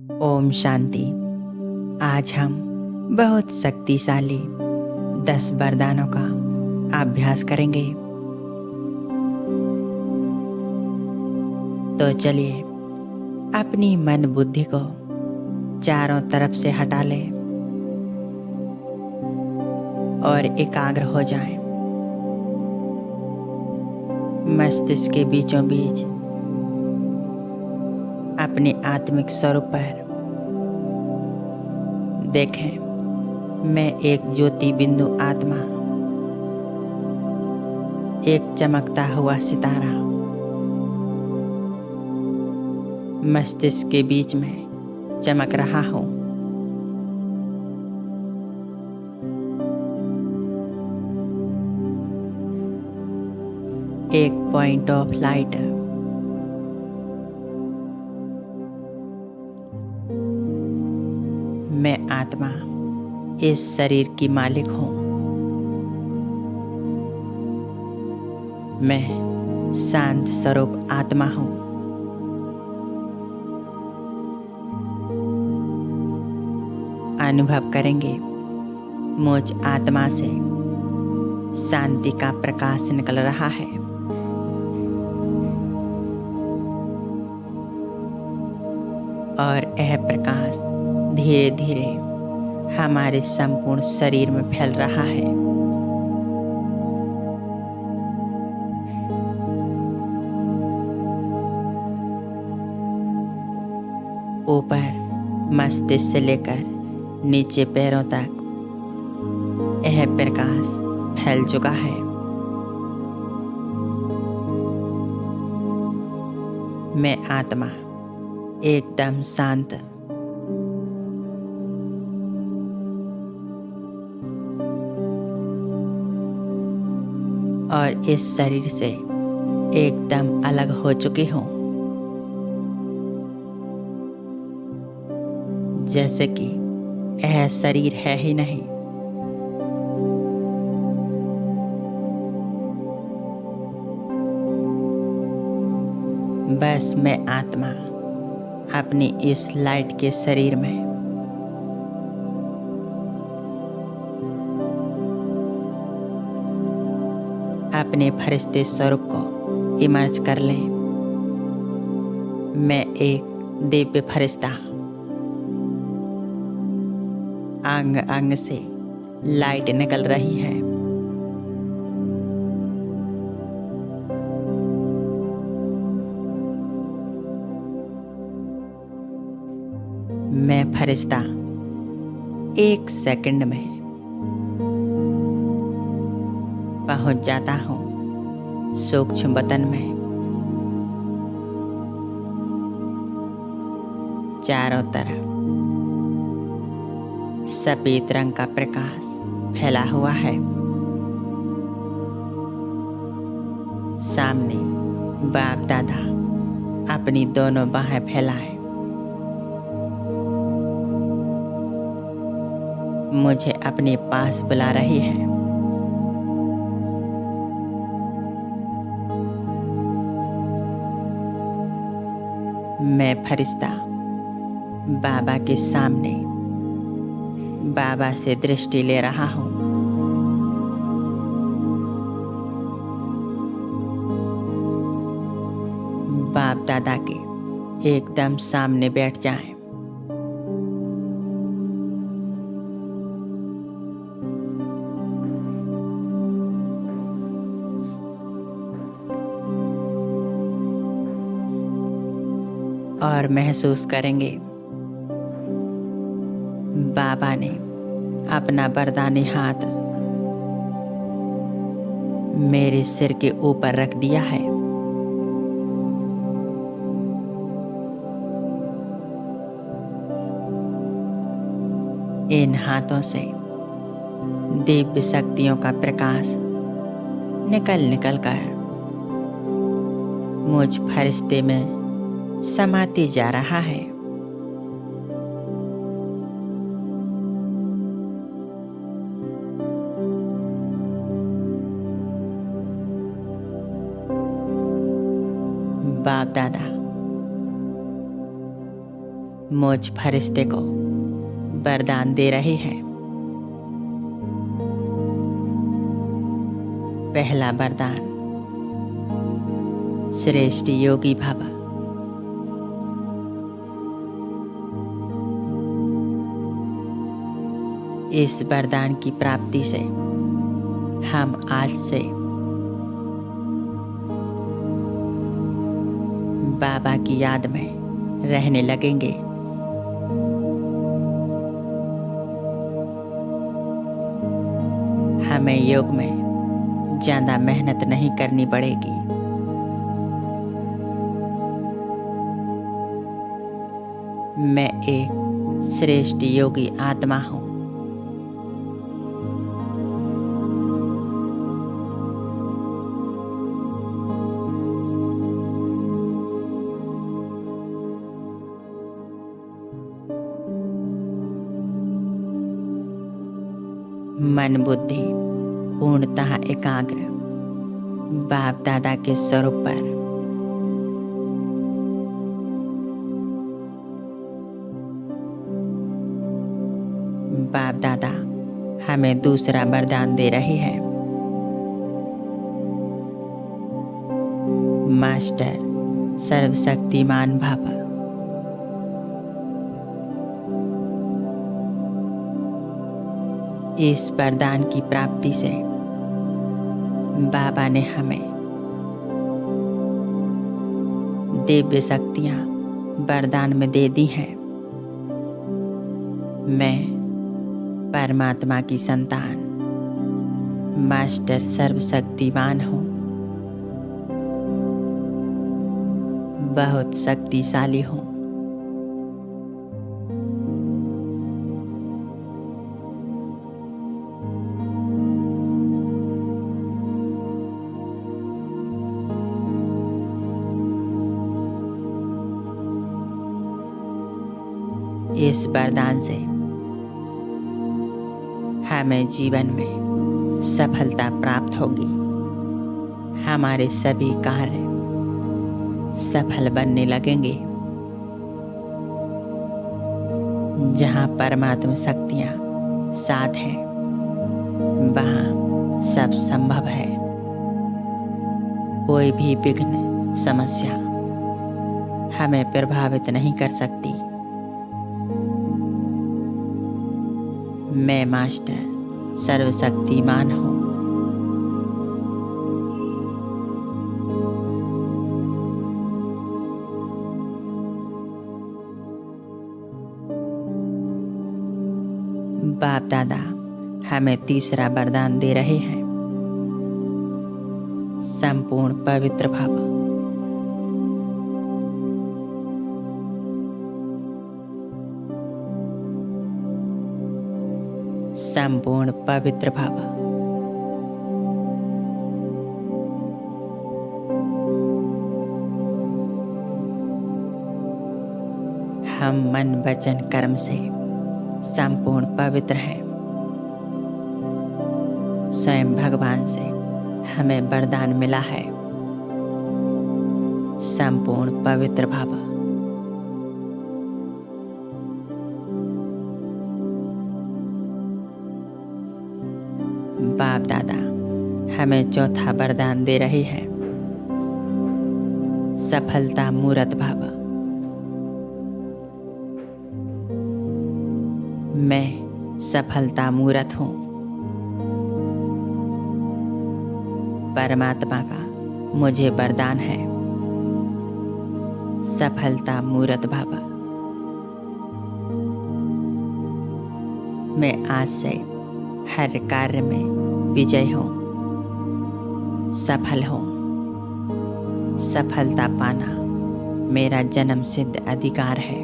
ओम शांति। आज हम बहुत शक्तिशाली 10 वरदानों का अभ्यास करेंगे। तो चलिए अपनी मन बुद्धि को चारों तरफ से हटा लें और एकाग्र हो जाएं। मस्तिष्क के बीचों बीच अपने आत्मिक स्वरूप पर देखें। मैं एक ज्योति बिंदु आत्मा, एक चमकता हुआ सितारा मस्तिष्क के बीच में चमक रहा हूँ। एक पॉइंट ऑफ लाइट मैं आत्मा इस शरीर की मालिक हूँ। मैं शांत स्वरूप आत्मा हूँ। अनुभव करेंगे मुझ आत्मा से शांति का प्रकाश निकल रहा है। और यह प्रकाश धीरे धीरे हमारे संपूर्ण शरीर में फैल रहा है। ऊपर मस्तिष्क से लेकर नीचे पैरों तक यह प्रकाश फैल चुका है। मैं आत्मा एकदम शांत, और इस शरीर से एकदम अलग हो चुकी हूँ। जैसे कि यह शरीर है ही नहीं। बस मैं आत्मा अपनी इस लाइट के शरीर में अपने फरिश्ते स्वरूप को इमर्ज कर लें। मैं एक दिव्य फरिश्ता, अंग अंग से लाइट निकल रही है। मैं फरिश्ता 1 सेकंड में पहुंच जाता हूँ सूक्ष्म वतन में। चारों तरफ सफेद रंग का प्रकाश फैला हुआ है। सामने बाप दादा अपनी दोनों बाहें फैलाए मुझे अपने पास बुला रही है। मैं फरिश्ता बाबा के सामने बाबा से दृष्टि ले रहा हूँ। बाप दादा के एकदम सामने बैठ जाएं। और महसूस करेंगे बाबा ने अपना वरदानी हाथ मेरे सिर के ऊपर रख दिया है। इन हाथों से दिव्य शक्तियों का प्रकाश निकल कर मुझ फरिश्ते में समाती जा रहा है। बाप दादा मुझ फरिश्ते को वरदान दे रहे हैं। पहला वरदान, श्रेष्ठ योगी भव। इस वरदान की प्राप्ति से हम आज से बाबा की याद में रहने लगेंगे। हमें योग में ज्यादा मेहनत नहीं करनी पड़ेगी। मैं एक श्रेष्ठ योगी आत्मा हूँ। मन बुद्धि पूर्णतः एकाग्र बाप दादा के स्वरूप पर। बाप दादा हमें दूसरा वरदान दे रहे हैं। मास्टर सर्वशक्तिमान भव। इस वरदान की प्राप्ति से बाबा ने हमें दिव्य शक्तियां वरदान में दे दी हैं। मैं परमात्मा की संतान मास्टर सर्वशक्तिमान हूँ। बहुत शक्तिशाली हूँ। इस वरदान से हमें जीवन में सफलता प्राप्त होगी। हमारे सभी कार्य सफल बनने लगेंगे। जहाँ परमात्मा शक्तियाँ साथ हैं, वहाँ सब संभव है। कोई भी विघ्न समस्या हमें प्रभावित नहीं कर सकती। मैं मास्टर सर्वशक्तिमान हूँ। बाप दादा हमें तीसरा वरदान दे रहे हैं। संपूर्ण पवित्र भव। संपूर्ण पवित्र भव। हम मन वचन कर्म से संपूर्ण पवित्र हैं। स्वयं भगवान से हमें वरदान मिला है। संपूर्ण पवित्र भव। बाप दादा हमें चौथा वरदान दे रहे हैं। सफलता मूर्त भव। मैं सफलता मूर्त हूँ। परमात्मा का मुझे वरदान है। सफलता मूर्त भव। मैं आज से हर कार्य में विजय हूँ, सफल हूँ। सफलता पाना मेरा जन्म सिद्ध अधिकार है।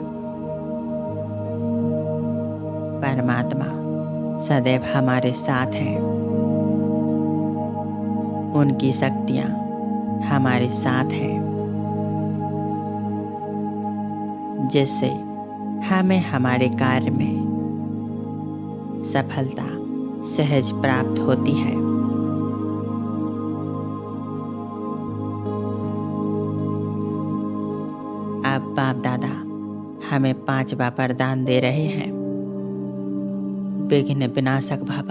परमात्मा सदैव हमारे साथ हैं। उनकी शक्तियाँ हमारे साथ हैं, जिससे हमें हमारे कार्य में सफलता सहज प्राप्त होती है। अब बाप दादा हमें 5वां वरदान दे रहे हैं। विघ्न विनाशक भव,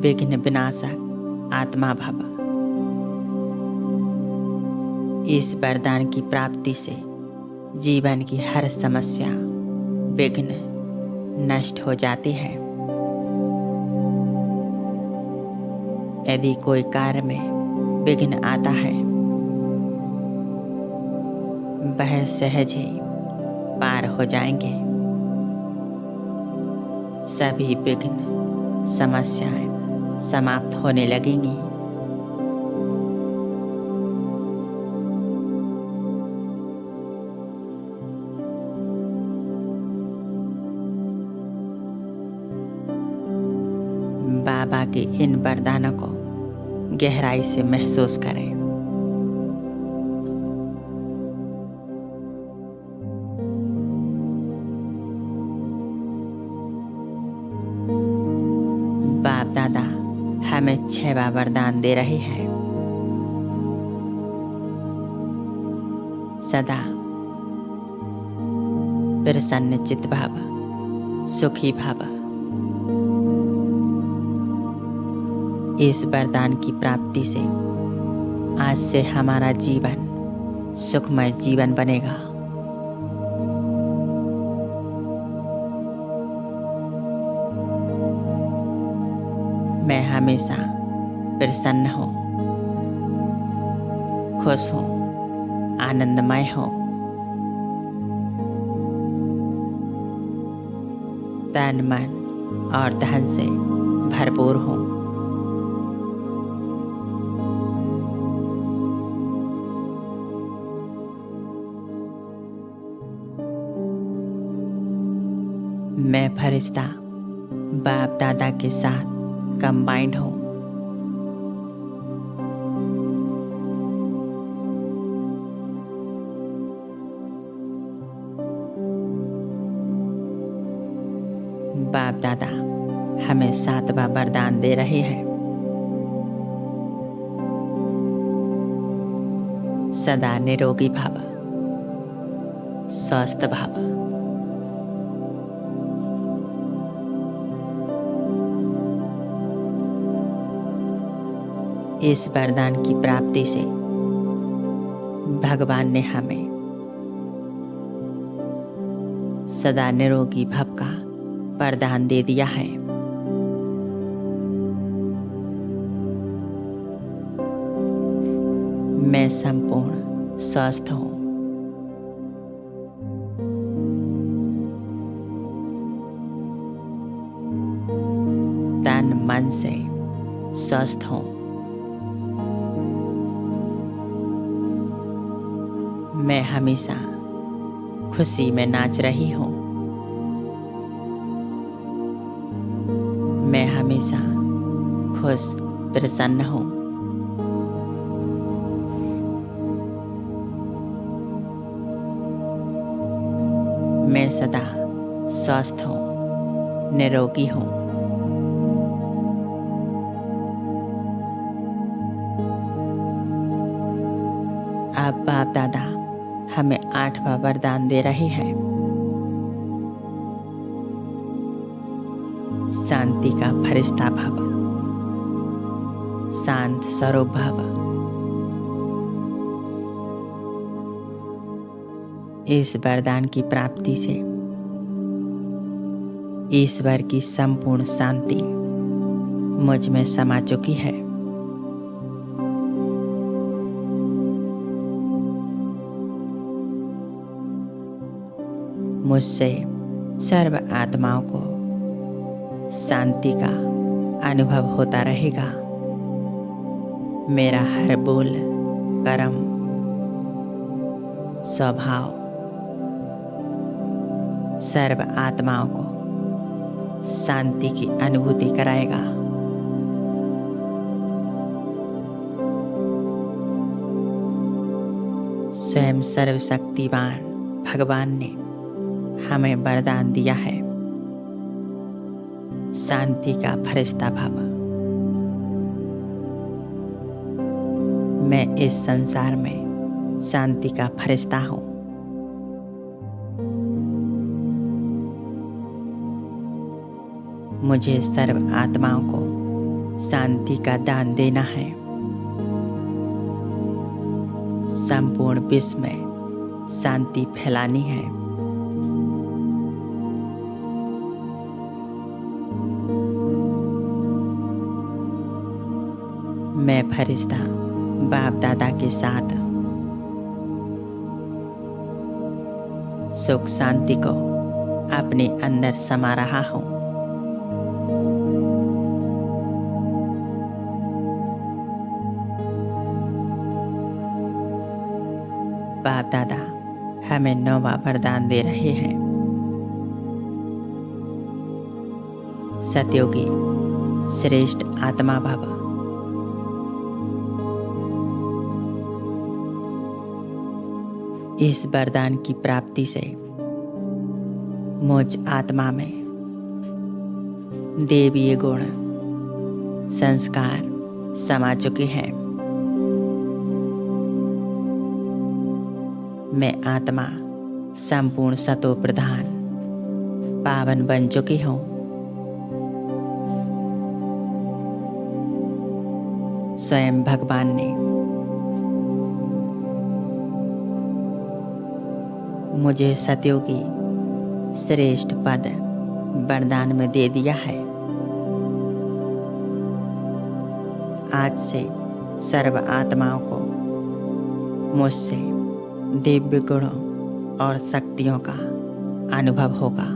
विघ्न विनाशक आत्मा भव। इस वरदान की प्राप्ति से जीवन की हर समस्या, विघ्न नष्ट हो जाती है। यदि कोई कार्य में विघ्न आता है, वह सहज ही पार हो जाएंगे। सभी विघ्न समस्याएं समाप्त होने लगेंगी। बाबा के इन वरदानों को गहराई से महसूस करें। बाप दादा हमें 6वां वरदान दे रहे हैं। सदा प्रसन्न चित्त भव, सुखी भव। इस वरदान की प्राप्ति से आज से हमारा जीवन सुखमय जीवन बनेगा। मैं हमेशा प्रसन्न हूँ, खुश हूँ, आनंदमय हूँ। तन मन और धन से भरपूर हूँ। मैं फरिश्ता बाप दादा के साथ कंबाइंड हूँ। बाप दादा हमें 7वां वरदान दे रहे हैं। सदा निरोगी भव, स्वस्थ भव। इस वरदान की प्राप्ति से भगवान ने हमें सदा निरोगी भव का वरदान दे दिया है। मैं संपूर्ण स्वस्थ हूँ। तन मन से स्वस्थ हूँ। मैं हमेशा खुशी में नाच रही हूँ। मैं हमेशा खुश प्रसन्न हूँ। मैं सदा स्वस्थ हूँ, निरोगी हूँ। अब बाप दादा हमें 8वां वरदान दे रहे हैं। शांति का फरिश्ता भव, शांत स्वरूप भव। इस वरदान की प्राप्ति से ईश्वर की संपूर्ण शांति मुझ में समा चुकी है। मुझसे सर्व आत्माओं को शांति का अनुभव होता रहेगा। मेरा हर बोल, कर्म, स्वभाव सर्व आत्माओं को शांति की अनुभूति कराएगा। स्वयं सर्वशक्तिवान भगवान ने हमें वरदान दिया है, शांति का फरिश्ता भव। मैं इस संसार में शांति का फरिश्ता हूँ। मुझे सर्व आत्माओं को शांति का दान देना है। संपूर्ण विश्व में शांति फैलानी है। मैं फरिश्ता बाप दादा के साथ सुख शांति को अपने अंदर समा रहा हूँ। बाप दादा हमें 9वां वरदान दे रहे हैं। सतयोगी श्रेष्ठ आत्मा भव। इस वरदान की प्राप्ति से मुझ आत्मा में देवीय गुण संस्कार समा चुके हैं। मैं आत्मा संपूर्ण सतो प्रधान पावन बन चुकी हूँ। स्वयं भगवान ने मुझे सतयोगी श्रेष्ठ पद वरदान में दे दिया है। आज से सर्व आत्माओं को मुझसे दिव्य गुणों और शक्तियों का अनुभव होगा।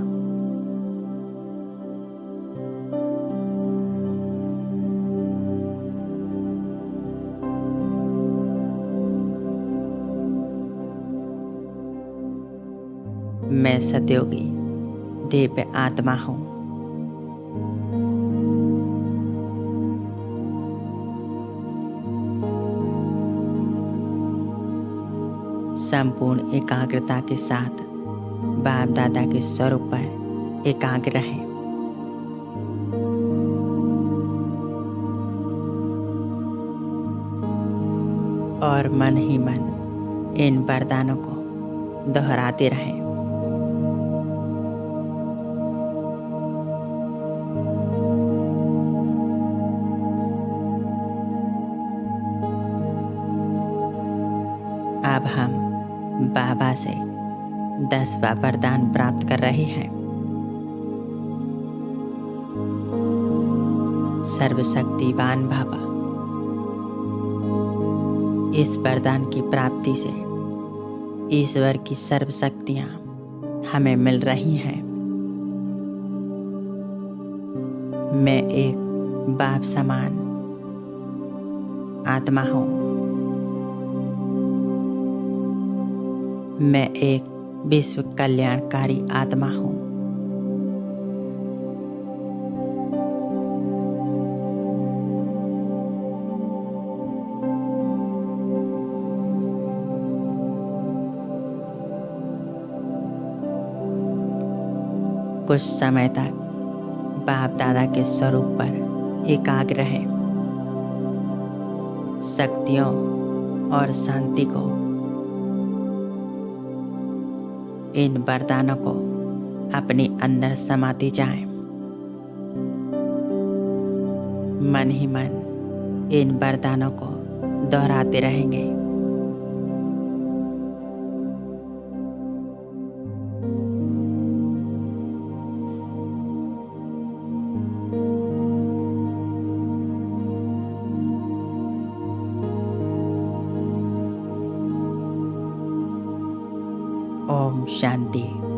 मैं सतयोगी दिव्य आत्मा हूँ। संपूर्ण एकाग्रता के साथ बाप दादा के स्वरूप पर एकाग्र है। और मन ही मन इन वरदानों को दोहराते रहें। अब हम बाबा से 10वां वरदान प्राप्त कर रहे हैं। सर्वशक्तिवान भव। इस वरदान की प्राप्ति से ईश्वर की सर्व शक्तियां हमें मिल रही हैं। मैं एक बाप समान आत्मा हूँ। मैं एक विश्व कल्याणकारी आत्मा हूँ। कुछ समय तक बाप दादा के स्वरूप पर एकाग्र है। शक्तियों और शांति को इन वरदानों को अपने अंदर समाते जाएं। मन ही मन इन वरदानों को दोहराते रहेंगे। ओम शांति।